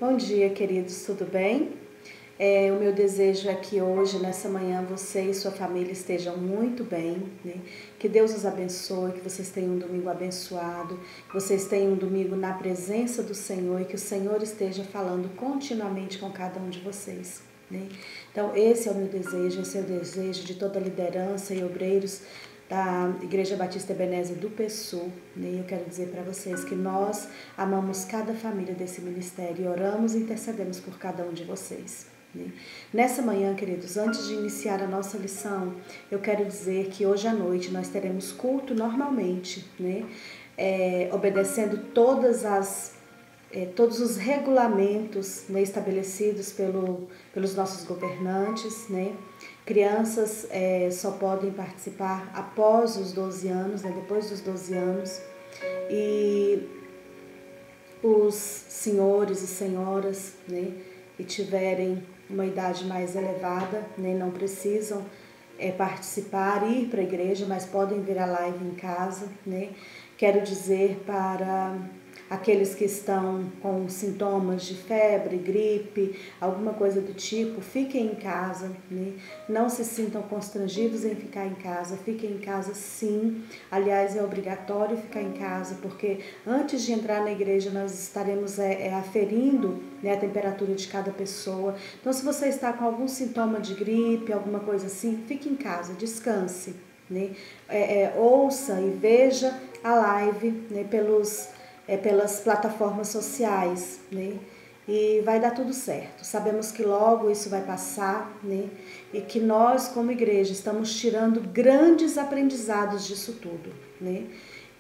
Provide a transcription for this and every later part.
Bom dia, queridos, tudo bem? O meu desejo é que hoje, nessa manhã, você e sua família estejam muito bem, né? Que Deus os abençoe, que vocês tenham um domingo abençoado, que vocês tenham um domingo na presença do Senhor e que o Senhor esteja falando continuamente com cada um de vocês, né? Então, esse é o meu desejo, esse é o desejo de toda a liderança e obreiros da Igreja Batista Ebenezer do PSU, né? Eu quero dizer para vocês que nós amamos cada família desse ministério e oramos e intercedemos por cada um de vocês, né? Nessa manhã, queridos, antes de iniciar a nossa lição, eu quero dizer que hoje à noite nós teremos culto normalmente, né? Obedecendo todos os regulamentos, né, estabelecidos pelos nossos governantes, né? Crianças só podem participar após os 12 anos, né, depois dos 12 anos. E os senhores e senhoras, né, que tiverem uma idade mais elevada, né, não precisam participar, ir para a igreja, mas podem ver a live em casa, né? Quero dizer para aqueles que estão com sintomas de febre, gripe, alguma coisa do tipo, fiquem em casa, né? Não se sintam constrangidos em ficar em casa, fiquem em casa sim. Aliás, é obrigatório ficar em casa, porque antes de entrar na igreja nós estaremos aferindo, né, a temperatura de cada pessoa. Então, se você está com algum sintoma de gripe, alguma coisa assim, fique em casa, descanse, né? Ouça e veja a live, né, pelas plataformas sociais, né? E vai dar tudo certo. Sabemos que logo isso vai passar, né? E que nós, como igreja, estamos tirando grandes aprendizados disso tudo, né?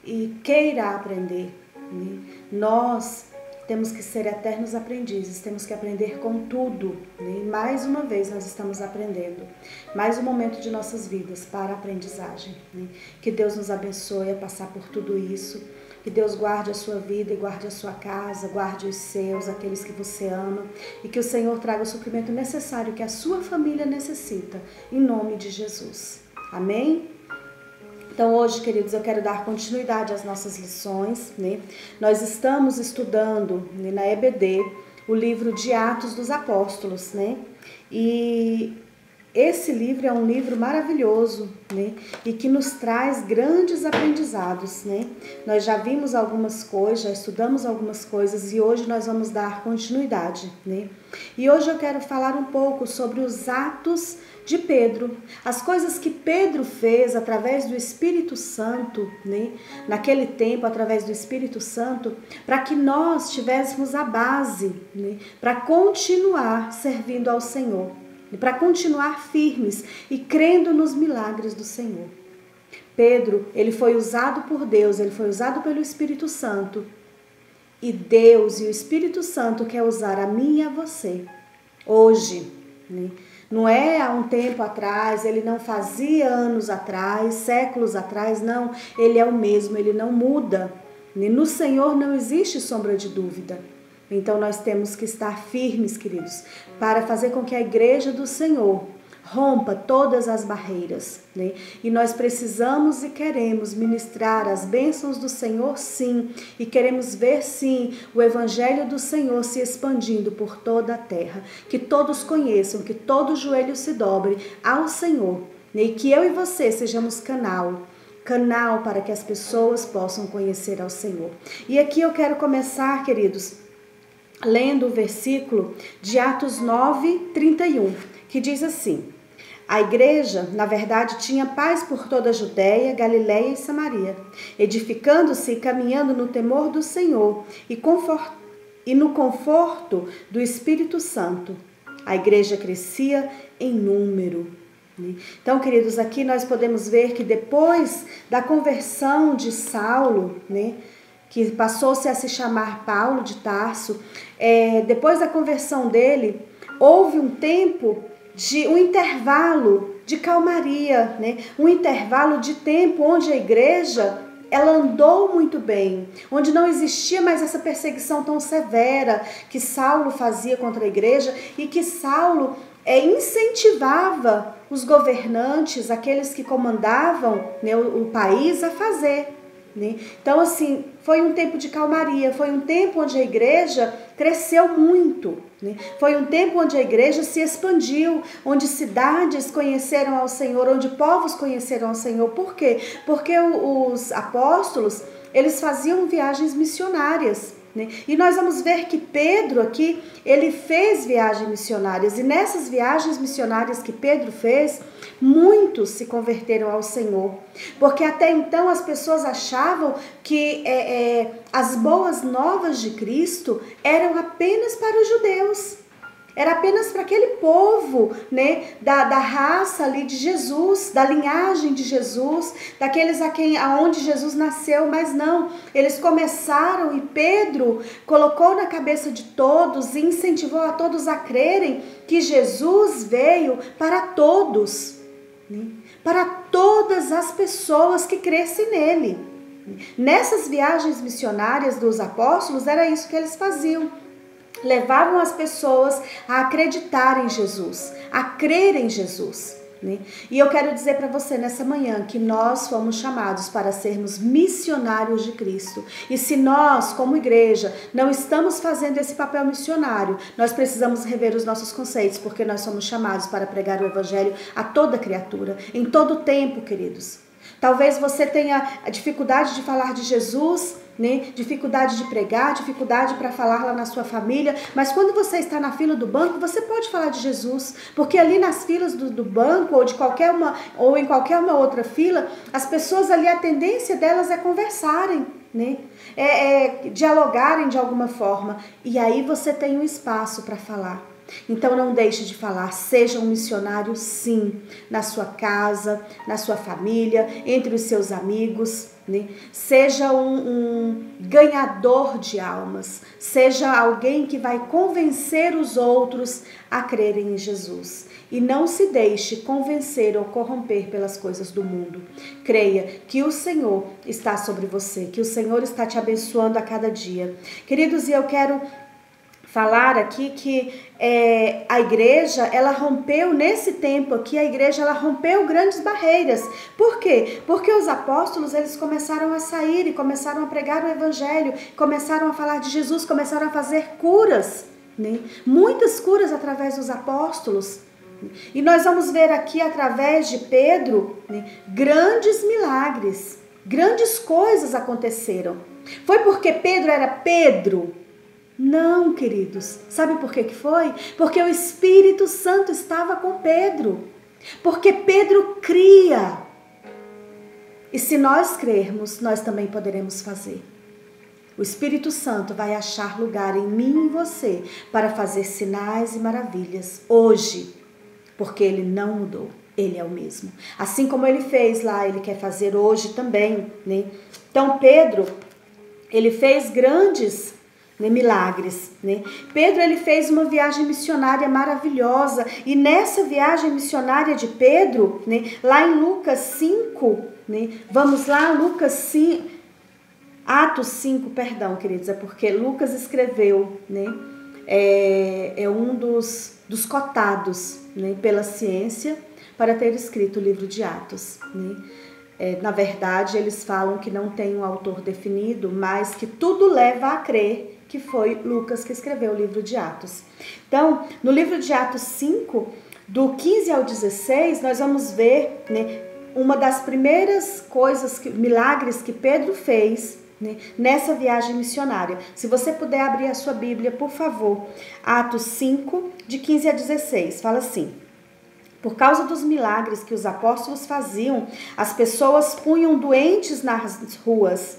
E queira aprender, né? Nós temos que ser eternos aprendizes, temos que aprender com tudo, né? E mais uma vez nós estamos aprendendo. Mais um momento de nossas vidas para a aprendizagem, né? Que Deus nos abençoe a passar por tudo isso. Que Deus guarde a sua vida e guarde a sua casa, guarde os seus, aqueles que você ama. E que o Senhor traga o suprimento necessário que a sua família necessita, em nome de Jesus. Amém? Então hoje, queridos, eu quero dar continuidade às nossas lições, né? Nós estamos estudando, né, na EBD o livro de Atos dos Apóstolos, né? E esse livro é um livro maravilhoso, né? E que nos traz grandes aprendizados, né? Nós já vimos algumas coisas, já estudamos algumas coisas e hoje nós vamos dar continuidade, né? E hoje eu quero falar um pouco sobre os atos de Pedro, as coisas que Pedro fez através do Espírito Santo, né? Naquele tempo, através do Espírito Santo, para que nós tivéssemos a base, né? Para continuar servindo ao Senhor. E para continuar firmes e crendo nos milagres do Senhor. Pedro, ele foi usado por Deus, ele foi usado pelo Espírito Santo. E Deus e o Espírito Santo quer usar a mim e a você hoje, né? Não é há um tempo atrás, ele não fazia anos atrás, séculos atrás, não. Ele é o mesmo, ele não muda. No Senhor não existe sombra de dúvida. Então nós temos que estar firmes, queridos, para fazer com que a igreja do Senhor rompa todas as barreiras, né? E nós precisamos e queremos ministrar as bênçãos do Senhor, sim, e queremos ver, sim, o evangelho do Senhor se expandindo por toda a terra, que todos conheçam, que todo joelho se dobre ao Senhor, né? E que eu e você sejamos canal para que as pessoas possam conhecer ao Senhor. E aqui eu quero começar, queridos, lendo o versículo de Atos 9, 31, que diz assim: a igreja, na verdade, tinha paz por toda a Judéia, Galiléia e Samaria, edificando-se e caminhando no temor do Senhor e no conforto do Espírito Santo. A igreja crescia em número. Então, queridos, aqui nós podemos ver que depois da conversão de Saulo, né, que passou-se a se chamar Paulo de Tarso, depois da conversão dele, houve um intervalo de calmaria, né? Um intervalo de tempo onde a igreja, ela andou muito bem, onde não existia mais essa perseguição tão severa que Saulo fazia contra a igreja e que Saulo incentivava os governantes, aqueles que comandavam, né, o país a fazer. né? Então, assim, foi um tempo de calmaria, foi um tempo onde a igreja cresceu muito, né? Foi um tempo onde a igreja se expandiu, onde cidades conheceram ao Senhor, onde povos conheceram ao Senhor. Por quê? Porque os apóstolos, eles faziam viagens missionárias, né? E nós vamos ver que Pedro aqui, ele fez viagens missionárias, e nessas viagens missionárias que Pedro fez, muitos se converteram ao Senhor, porque até então as pessoas achavam que as boas novas de Cristo eram apenas para os judeus. Era apenas para aquele povo, né, da raça ali de Jesus, da linhagem de Jesus, daqueles aonde Jesus nasceu, mas não. Eles começaram e Pedro colocou na cabeça de todos e incentivou a todos a crerem que Jesus veio para todos, né, para todas as pessoas que crescem nele. Nessas viagens missionárias dos apóstolos, era isso que eles faziam. Levavam as pessoas a acreditar em Jesus, a crer em Jesus, né? E eu quero dizer para você nessa manhã que nós fomos chamados para sermos missionários de Cristo. E se nós, como igreja, não estamos fazendo esse papel missionário, nós precisamos rever os nossos conceitos, porque nós somos chamados para pregar o evangelho a toda criatura, em todo tempo, queridos. Talvez você tenha a dificuldade de falar de Jesus, né? Dificuldade de pregar, dificuldade para falar lá na sua família, mas quando você está na fila do banco, você pode falar de Jesus, porque ali nas filas do banco ou em qualquer uma outra fila, as pessoas ali, a tendência delas é conversarem, né? Dialogarem de alguma forma, e aí você tem um espaço para falar. Então não deixe de falar, seja um missionário sim, na sua casa, na sua família, entre os seus amigos, né? Seja um ganhador de almas, seja alguém que vai convencer os outros a crerem em Jesus. E não se deixe convencer ou corromper pelas coisas do mundo. Creia que o Senhor está sobre você, que o Senhor está te abençoando a cada dia. Queridos, e eu quero falar aqui que a igreja, ela rompeu, nesse tempo aqui, a igreja, ela rompeu grandes barreiras. Por quê? Porque os apóstolos, eles começaram a sair e começaram a pregar o evangelho, começaram a falar de Jesus, começaram a fazer curas, né? Muitas curas através dos apóstolos. E nós vamos ver aqui, através de Pedro, né, grandes milagres, grandes coisas aconteceram. Foi porque Pedro era Pedro? Não, queridos. Sabe por que foi? Porque o Espírito Santo estava com Pedro. Porque Pedro cria. E se nós crermos, nós também poderemos fazer. O Espírito Santo vai achar lugar em mim e em você para fazer sinais e maravilhas hoje. Porque Ele não mudou. Ele é o mesmo. Assim como Ele fez lá, Ele quer fazer hoje também, né? Então Pedro, ele fez grandes milagres, né? Pedro, ele fez uma viagem missionária maravilhosa, e nessa viagem missionária de Pedro, né, lá em Lucas 5, né, vamos lá, Lucas 5, Atos 5, perdão, queridos, é porque Lucas escreveu, né, é um dos cotados, né, pela ciência para ter escrito o livro de Atos, né? Na verdade, eles falam que não tem um autor definido, mas que tudo leva a crer que foi Lucas que escreveu o livro de Atos. Então, no livro de Atos 5, do 15 ao 16, nós vamos ver, né, uma das primeiras coisas, milagres que Pedro fez, né, nessa viagem missionária. Se você puder abrir a sua Bíblia, por favor, Atos 5, de 15 a 16, fala assim: por causa dos milagres que os apóstolos faziam, as pessoas punham doentes nas ruas,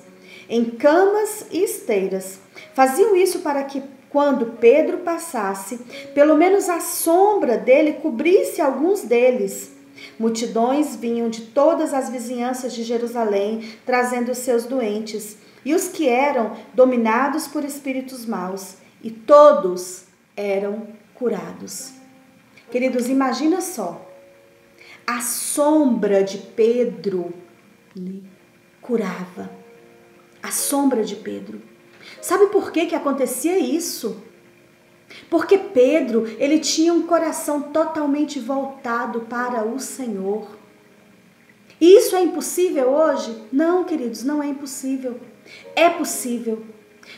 em camas e esteiras. Faziam isso para que, quando Pedro passasse, pelo menos a sombra dele cobrisse alguns deles. Multidões vinham de todas as vizinhanças de Jerusalém, trazendo os seus doentes, e os que eram dominados por espíritos maus, e todos eram curados. Queridos, imagina só, a sombra de Pedro, né, curava. A sombra de Pedro. Sabe por que acontecia isso? Porque Pedro, ele tinha um coração totalmente voltado para o Senhor. Isso é impossível hoje? Não, queridos, não é impossível. É possível.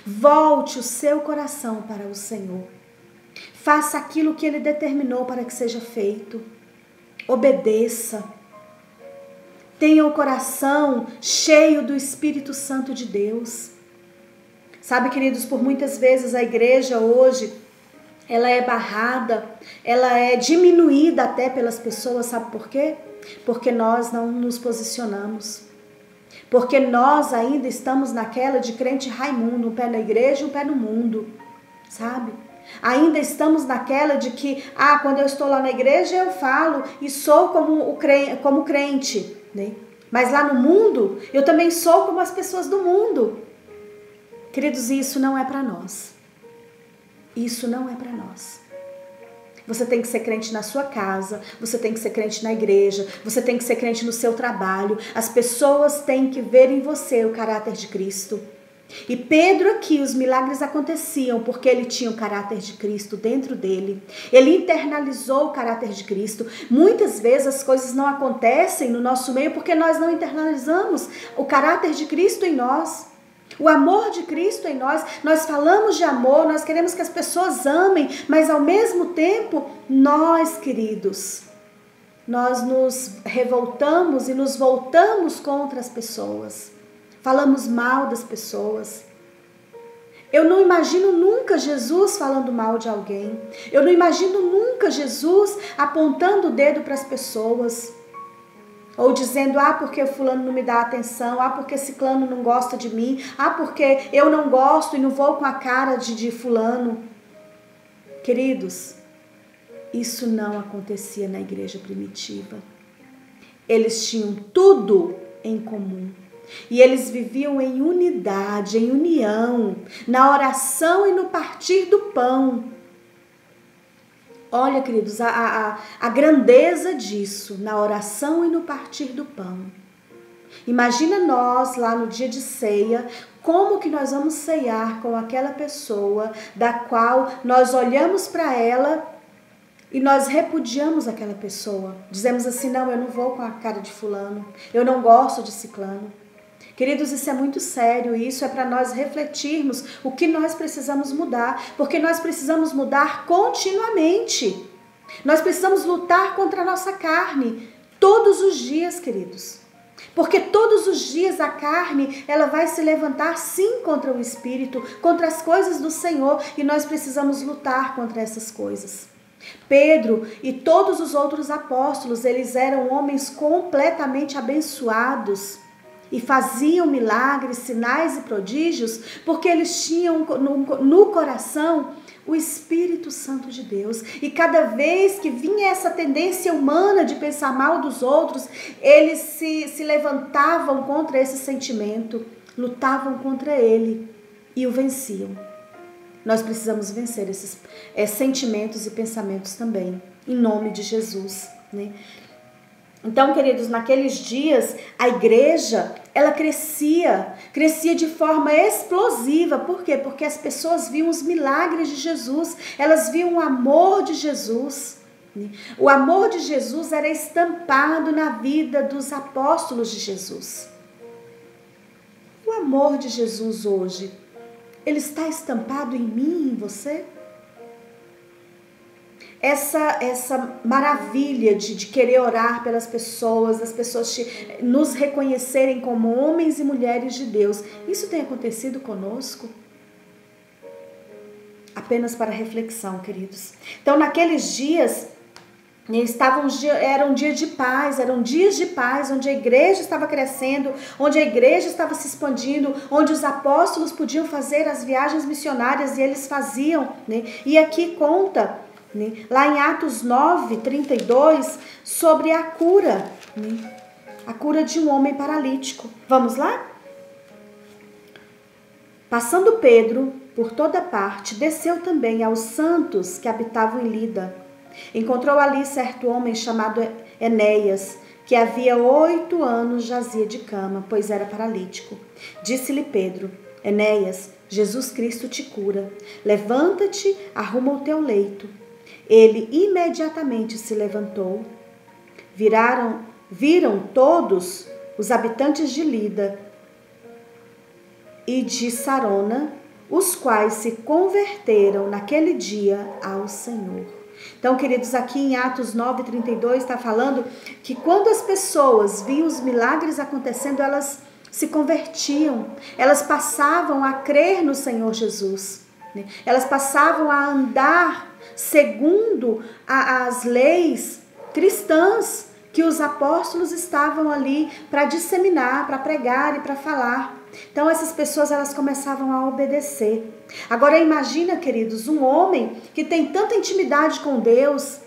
Volte o seu coração para o Senhor. Faça aquilo que Ele determinou para que seja feito. Obedeça. Tenha o coração cheio do Espírito Santo de Deus. Sabe, queridos, por muitas vezes a igreja hoje, ela é barrada, ela é diminuída até pelas pessoas, sabe por quê? Porque nós não nos posicionamos. Porque nós ainda estamos naquela de crente Raimundo, um pé na igreja e um pé no mundo, sabe? Ainda estamos naquela de que, quando eu estou lá na igreja eu falo e sou como crente, né? Mas lá no mundo, eu também sou como as pessoas do mundo. Queridos, isso não é para nós. Isso não é para nós. Você tem que ser crente na sua casa, você tem que ser crente na igreja, você tem que ser crente no seu trabalho. As pessoas têm que ver em você o caráter de Cristo. E Pedro aqui, os milagres aconteciam porque ele tinha o caráter de Cristo dentro dele. Ele internalizou o caráter de Cristo. Muitas vezes as coisas não acontecem no nosso meio porque nós não internalizamos o caráter de Cristo em nós. O amor de Cristo em nós. Nós falamos de amor, nós queremos que as pessoas amem, mas ao mesmo tempo, nós, queridos, nós nos revoltamos e nos voltamos contra as pessoas. Falamos mal das pessoas. Eu não imagino nunca Jesus falando mal de alguém. Eu não imagino nunca Jesus apontando o dedo para as pessoas. Ou dizendo, porque fulano não me dá atenção, porque ciclano não gosta de mim, porque eu não gosto e não vou com a cara de fulano. Queridos, isso não acontecia na igreja primitiva. Eles tinham tudo em comum. E eles viviam em unidade, em união, na oração e no partir do pão. Olha, queridos, a grandeza disso, na oração e no partir do pão. Imagina nós, lá no dia de ceia, como que nós vamos ceiar com aquela pessoa da qual nós olhamos para ela e nós repudiamos aquela pessoa. Dizemos assim, não, eu não vou com a cara de fulano, eu não gosto de ciclano. Queridos, isso é muito sério e isso é para nós refletirmos o que nós precisamos mudar, porque nós precisamos mudar continuamente. Nós precisamos lutar contra a nossa carne todos os dias, queridos. Porque todos os dias a carne, ela vai se levantar sim contra o Espírito, contra as coisas do Senhor, e nós precisamos lutar contra essas coisas. Pedro e todos os outros apóstolos, eles eram homens completamente abençoados. E faziam milagres, sinais e prodígios, porque eles tinham no coração o Espírito Santo de Deus. E cada vez que vinha essa tendência humana de pensar mal dos outros, eles se levantavam contra esse sentimento, lutavam contra ele e o venciam. Nós precisamos vencer esses sentimentos e pensamentos também, em nome de Jesus, né? Então, queridos, naqueles dias, a igreja, ela crescia de forma explosiva. Por quê? Porque as pessoas viam os milagres de Jesus, elas viam o amor de Jesus. O amor de Jesus era estampado na vida dos apóstolos de Jesus. O amor de Jesus hoje, ele está estampado em mim, em você? Essa maravilha de querer orar pelas pessoas, das pessoas nos reconhecerem como homens e mulheres de Deus, isso tem acontecido conosco? Apenas para reflexão, queridos. Então, naqueles dias, era um dia de paz, eram dias de paz, onde a igreja estava crescendo, onde a igreja estava se expandindo, onde os apóstolos podiam fazer as viagens missionárias, e eles faziam, né? E aqui conta, lá em Atos 9, 32, sobre a cura, a cura de um homem paralítico. Vamos lá? Passando Pedro por toda parte, desceu também aos santos que habitavam em Lida. Encontrou ali certo homem chamado Enéas, que havia 8 anos jazia de cama, pois era paralítico. Disse-lhe Pedro, Enéas, Jesus Cristo te cura. Levanta-te, arruma o teu leito. Ele imediatamente se levantou. Viraram viram todos os habitantes de Lida e de Sarona, os quais se converteram naquele dia ao Senhor. Então, queridos, aqui em Atos 9:32 está falando que quando as pessoas viam os milagres acontecendo, elas se convertiam, elas passavam a crer no Senhor Jesus, né? Elas passavam a andar segundo as leis cristãs que os apóstolos estavam ali para disseminar, para pregar e para falar. Então essas pessoas, elas começavam a obedecer. Agora imagina, queridos, um homem que tem tanta intimidade com Deus,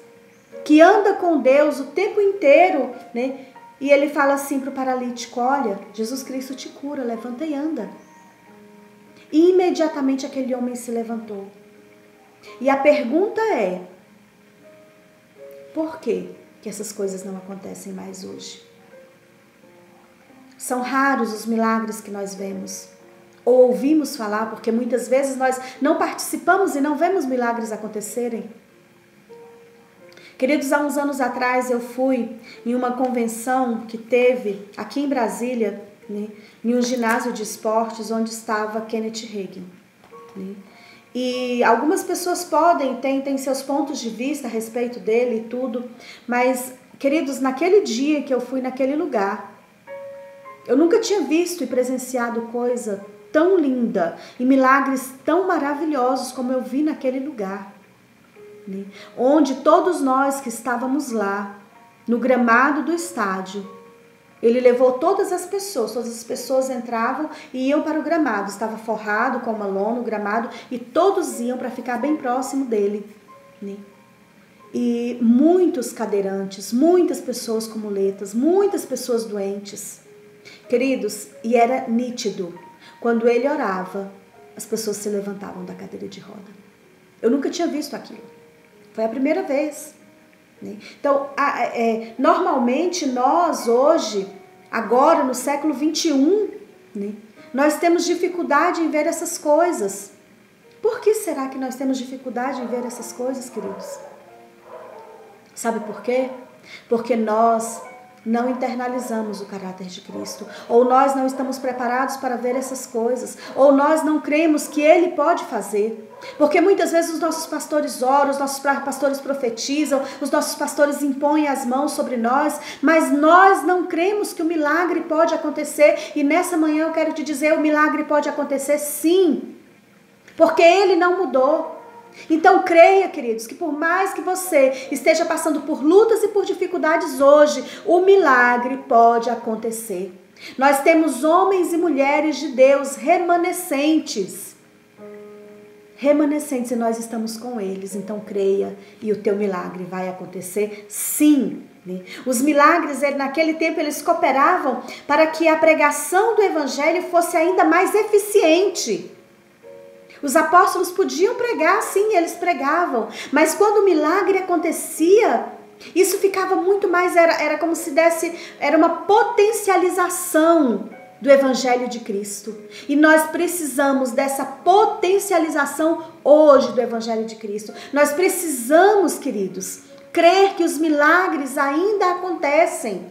que anda com Deus o tempo inteiro, né? E ele fala assim para o paralítico: olha, Jesus Cristo te cura, levanta e anda. E imediatamente aquele homem se levantou. E a pergunta é: por quê que essas coisas não acontecem mais hoje? São raros os milagres que nós vemos ou ouvimos falar, porque muitas vezes nós não participamos e não vemos milagres acontecerem. Queridos, há uns anos atrás eu fui em uma convenção que teve aqui em Brasília, né, em um ginásio de esportes onde estava Kenneth Hagin, né? E algumas pessoas têm seus pontos de vista a respeito dele e tudo, mas, queridos, naquele dia que eu fui naquele lugar, eu nunca tinha visto e presenciado coisa tão linda e milagres tão maravilhosos como eu vi naquele lugar, né? Onde todos nós que estávamos lá, no gramado do estádio, ele levou todas as pessoas entravam e iam para o gramado, estava forrado com uma lona o gramado e todos iam para ficar bem próximo dele, né? E muitos cadeirantes, muitas pessoas com muletas, muitas pessoas doentes. Queridos, e era nítido, quando ele orava, as pessoas se levantavam da cadeira de roda. Eu nunca tinha visto aquilo, foi a primeira vez, né? Então, normalmente nós hoje, agora no século 21, né, nós temos dificuldade em ver essas coisas. Por que será que nós temos dificuldade em ver essas coisas, queridos? Sabe por quê? Porque nós não internalizamos o caráter de Cristo, ou nós não estamos preparados para ver essas coisas, ou nós não cremos que Ele pode fazer. Porque muitas vezes os nossos pastores oram, os nossos pastores profetizam, os nossos pastores impõem as mãos sobre nós, mas nós não cremos que o milagre pode acontecer. E nessa manhã eu quero te dizer, o milagre pode acontecer sim, porque Ele não mudou. Então creia, queridos, que por mais que você esteja passando por lutas e por dificuldades hoje, o milagre pode acontecer. Nós temos homens e mulheres de Deus remanescentes e nós estamos com eles. Então creia e o teu milagre vai acontecer sim. Os milagres, naquele tempo, eles cooperavam para que a pregação do evangelho fosse ainda mais eficiente. Os apóstolos podiam pregar, sim, eles pregavam, mas quando o milagre acontecia, isso ficava muito mais, era como se era uma potencialização do evangelho de Cristo. E nós precisamos dessa potencialização hoje do evangelho de Cristo. Nós precisamos, queridos, crer que os milagres ainda acontecem,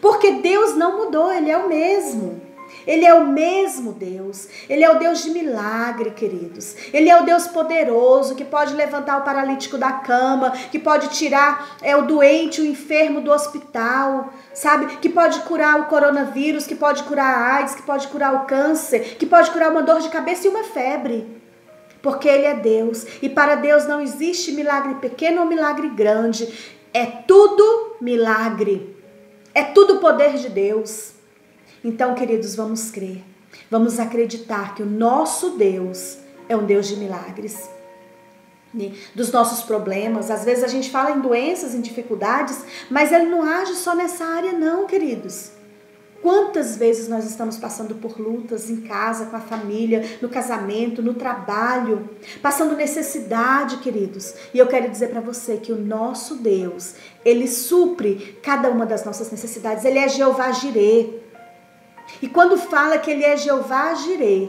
porque Deus não mudou, Ele é o mesmo. Ele é o mesmo Deus, Ele é o Deus de milagre, queridos. Ele é o Deus poderoso, que pode levantar o paralítico da cama, que pode tirar o doente, o enfermo do hospital, sabe? Que pode curar o coronavírus, que pode curar a AIDS, que pode curar o câncer, que pode curar uma dor de cabeça e uma febre. Porque Ele é Deus, e para Deus não existe milagre pequeno ou milagre grande. É tudo milagre, é tudo poder de Deus. Então, queridos, vamos crer, vamos acreditar que o nosso Deus é um Deus de milagres, né? Dos nossos problemas. Às vezes a gente fala em doenças, em dificuldades, mas Ele não age só nessa área não, queridos. Quantas vezes nós estamos passando por lutas em casa, com a família, no casamento, no trabalho, passando necessidade, queridos. E eu quero dizer para você que o nosso Deus, Ele supre cada uma das nossas necessidades. Ele é Jeová Jirê. E quando fala que Ele é Jeová Jirê,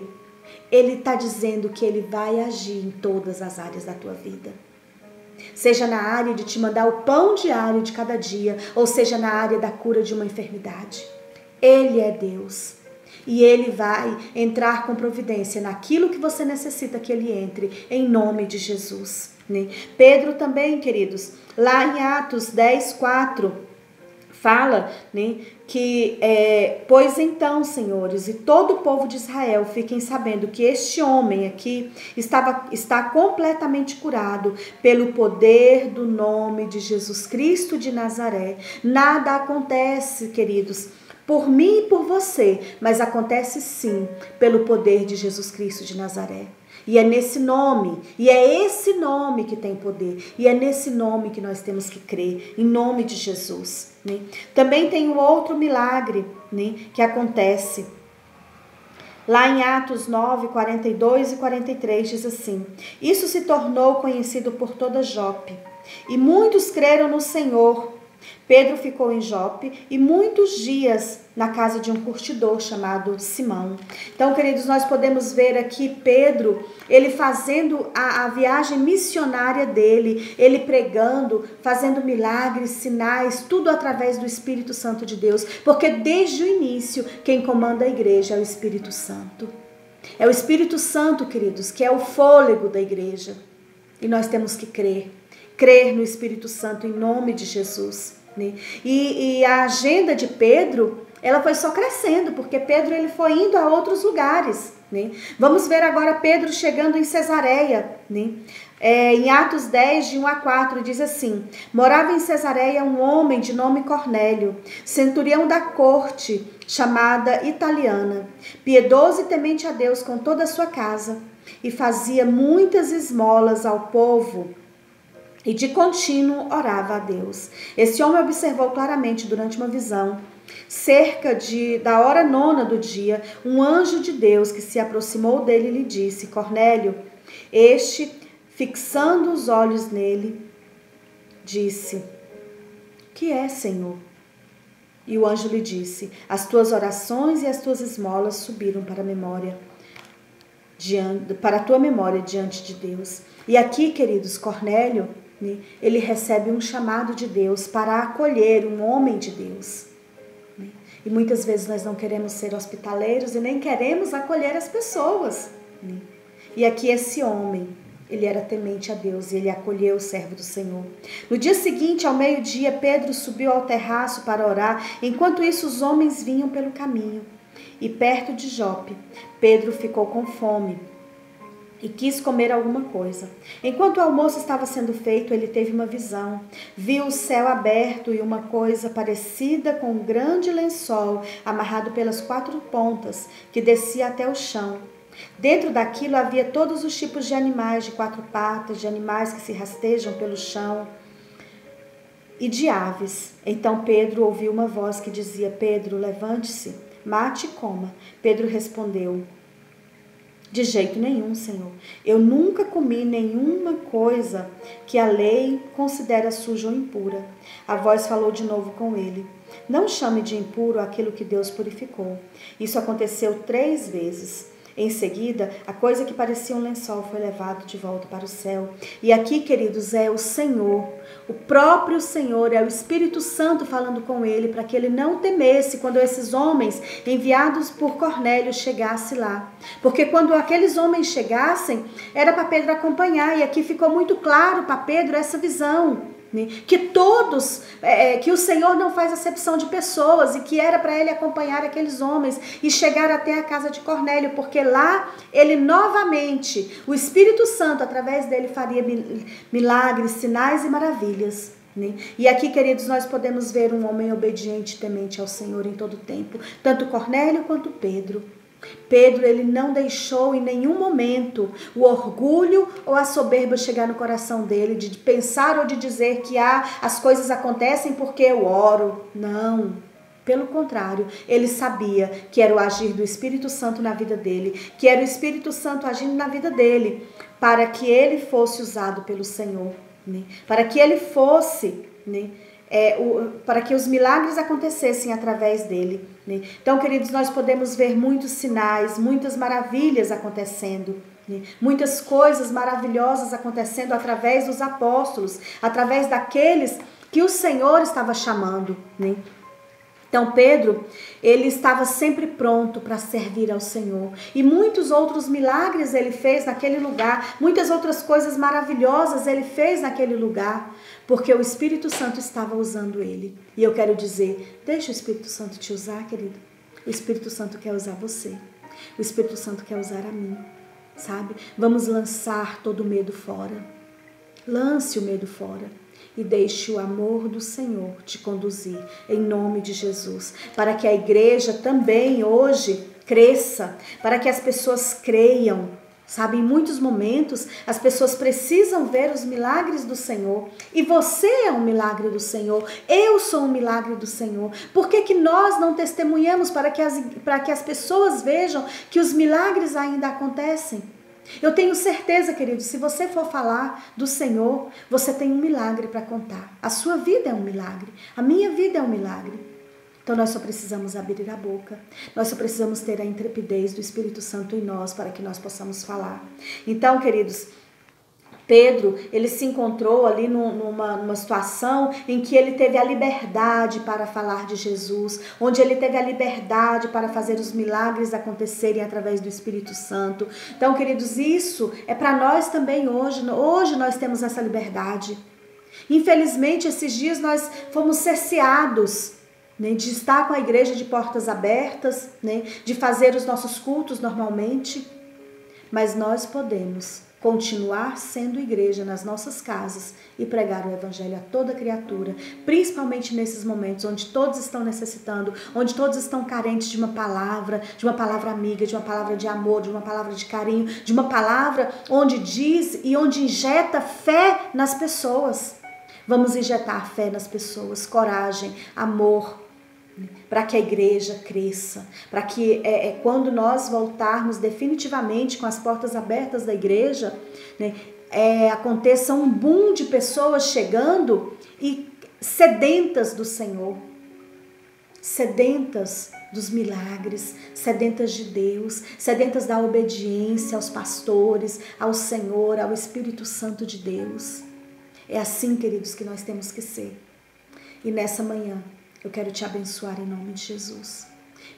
Ele está dizendo que Ele vai agir em todas as áreas da tua vida. Seja na área de te mandar o pão diário de cada dia, ou seja na área da cura de uma enfermidade. Ele é Deus. E Ele vai entrar com providência naquilo que você necessita que Ele entre, em nome de Jesus. Né? Pedro também, queridos, lá em Atos 10:4, fala, né, que, pois então, senhores, e todo o povo de Israel, fiquem sabendo que este homem aqui está completamente curado pelo poder do nome de Jesus Cristo de Nazaré. Nada acontece, queridos, por mim e por você, mas acontece sim pelo poder de Jesus Cristo de Nazaré. E é nesse nome, e é esse nome que tem poder, e é nesse nome que nós temos que crer, em nome de Jesus. Né? Também tem um outro milagre, né, que acontece. Lá em Atos 9, 42 e 43 diz assim: isso se tornou conhecido por toda Jope, e muitos creram no Senhor. Pedro ficou em Jope e muitos dias na casa de um curtidor chamado Simão. Então, queridos, nós podemos ver aqui Pedro, ele fazendo a viagem missionária dele, ele pregando, fazendo milagres, sinais, tudo através do Espírito Santo de Deus, porque desde o início quem comanda a igreja é o Espírito Santo. É o Espírito Santo, queridos, que é o fôlego da igreja. E nós temos que crer no Espírito Santo em nome de Jesus. Né? E a agenda de Pedro, ela foi só crescendo, porque Pedro ele foi indo a outros lugares. Né? Vamos ver agora Pedro chegando em Cesareia. Né? Em Atos 10, de 1 a 4, diz assim: morava em Cesareia um homem de nome Cornélio, centurião da corte, chamada Italiana, piedoso e temente a Deus com toda a sua casa, e fazia muitas esmolas ao povo, e de contínuo orava a Deus. Esse homem observou claramente durante uma visão, cerca da hora 9 do dia, um anjo de Deus que se aproximou dele e lhe disse: Cornélio. Este, fixando os olhos nele, disse: que é, Senhor? E o anjo lhe disse: as tuas orações e as tuas esmolas subiram para a tua memória diante de Deus. E aqui, queridos, Cornélio, ele recebe um chamado de Deus para acolher um homem de Deus. E muitas vezes nós não queremos ser hospitaleiros e nem queremos acolher as pessoas. E aqui esse homem, ele era temente a Deus e ele acolheu o servo do Senhor. No dia seguinte, ao meio-dia, Pedro subiu ao terraço para orar. Enquanto isso, os homens vinham pelo caminho. E perto de Jope, Pedro ficou com fome e quis comer alguma coisa. Enquanto o almoço estava sendo feito, ele teve uma visão. Viu o céu aberto e uma coisa parecida com um grande lençol amarrado pelas 4 pontas, que descia até o chão. Dentro daquilo havia todos os tipos de animais de 4 patas, de animais que se rastejam pelo chão e de aves. Então Pedro ouviu uma voz que dizia: Pedro, levante-se, mate e coma. Pedro respondeu: de jeito nenhum, Senhor. Eu nunca comi nenhuma coisa que a lei considera suja ou impura. A voz falou de novo com ele: não chame de impuro aquilo que Deus purificou. Isso aconteceu 3 vezes. Em seguida, a coisa que parecia um lençol foi levado de volta para o céu. E aqui, queridos, é o Senhor, o próprio Senhor, é o Espírito Santo falando com ele para que ele não temesse quando esses homens enviados por Cornélio chegassem lá. Porque quando aqueles homens chegassem, era para Pedro acompanhar. E aqui ficou muito claro para Pedro essa visão. Que todos, que o Senhor não faz acepção de pessoas e que era para ele acompanhar aqueles homens e chegar até a casa de Cornélio, porque lá ele novamente, o Espírito Santo através dele faria milagres, sinais e maravilhas. E aqui, queridos, nós podemos ver um homem obediente e temente ao Senhor em todo o tempo, tanto Cornélio quanto Pedro. Pedro, ele não deixou em nenhum momento o orgulho ou a soberba chegar no coração dele, de pensar ou de dizer que as coisas acontecem porque eu oro. Não, pelo contrário, ele sabia que era o agir do Espírito Santo na vida dele, que era o Espírito Santo agindo na vida dele, para que ele fosse usado pelo Senhor, para que ele fosse, para que os milagres acontecessem através dele. Então, queridos, nós podemos ver muitos sinais, muitas maravilhas acontecendo. Muitas coisas maravilhosas acontecendo através dos apóstolos, através daqueles que o Senhor estava chamando, né? Então Pedro, ele estava sempre pronto para servir ao Senhor. E muitos outros milagres ele fez naquele lugar, muitas outras coisas maravilhosas ele fez naquele lugar, porque o Espírito Santo estava usando ele. E eu quero dizer, deixa o Espírito Santo te usar, querido. O Espírito Santo quer usar você. O Espírito Santo quer usar a mim, sabe? Vamos lançar todo o medo fora. Lance o medo fora. E deixe o amor do Senhor te conduzir, em nome de Jesus, para que a igreja também hoje cresça, para que as pessoas creiam, sabe? Em muitos momentos as pessoas precisam ver os milagres do Senhor, e você é um milagre do Senhor, eu sou um milagre do Senhor. Por que nós não testemunhamos para que as pessoas vejam que os milagres ainda acontecem? Eu tenho certeza, querido, se você for falar do Senhor, você tem um milagre para contar. A sua vida é um milagre, a minha vida é um milagre. Então nós só precisamos abrir a boca, nós só precisamos ter a intrepidez do Espírito Santo em nós para que nós possamos falar. Então, queridos, Pedro, ele se encontrou ali numa situação em que ele teve a liberdade para falar de Jesus, onde ele teve a liberdade para fazer os milagres acontecerem através do Espírito Santo. Então, queridos, isso é para nós também hoje. Hoje nós temos essa liberdade. Infelizmente, esses dias nós fomos cerceados, né, de estar com a igreja de portas abertas, né, de fazer os nossos cultos normalmente, mas nós podemos continuar sendo igreja nas nossas casas e pregar o evangelho a toda criatura, principalmente nesses momentos onde todos estão necessitando, onde todos estão carentes de uma palavra amiga, de uma palavra de amor, de uma palavra de carinho, de uma palavra onde diz e onde injeta fé nas pessoas. Vamos injetar fé nas pessoas, coragem, amor, para que a igreja cresça, para que quando nós voltarmos definitivamente com as portas abertas da igreja, né, aconteça um boom de pessoas chegando e sedentas do Senhor, sedentas dos milagres, sedentas de Deus, sedentas da obediência aos pastores, ao Senhor, ao Espírito Santo de Deus. É assim, queridos, que nós temos que ser. E nessa manhã, eu quero te abençoar em nome de Jesus.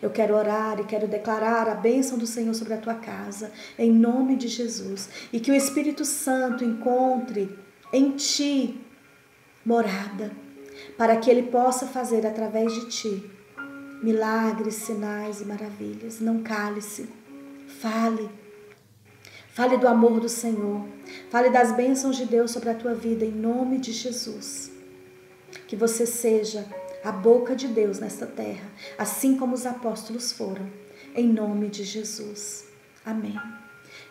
Eu quero orar e quero declarar a bênção do Senhor sobre a tua casa, em nome de Jesus. E que o Espírito Santo encontre em ti morada, para que ele possa fazer através de ti milagres, sinais e maravilhas. Não cale-se, fale. Fale do amor do Senhor. Fale das bênçãos de Deus sobre a tua vida, em nome de Jesus. Que você seja a boca de Deus nesta terra, assim como os apóstolos foram, em nome de Jesus. Amém.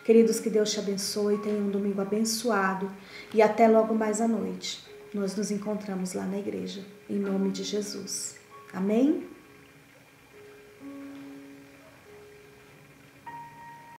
Queridos, que Deus te abençoe, tenha um domingo abençoado e até logo mais à noite. Nós nos encontramos lá na igreja, em nome de Jesus. Amém?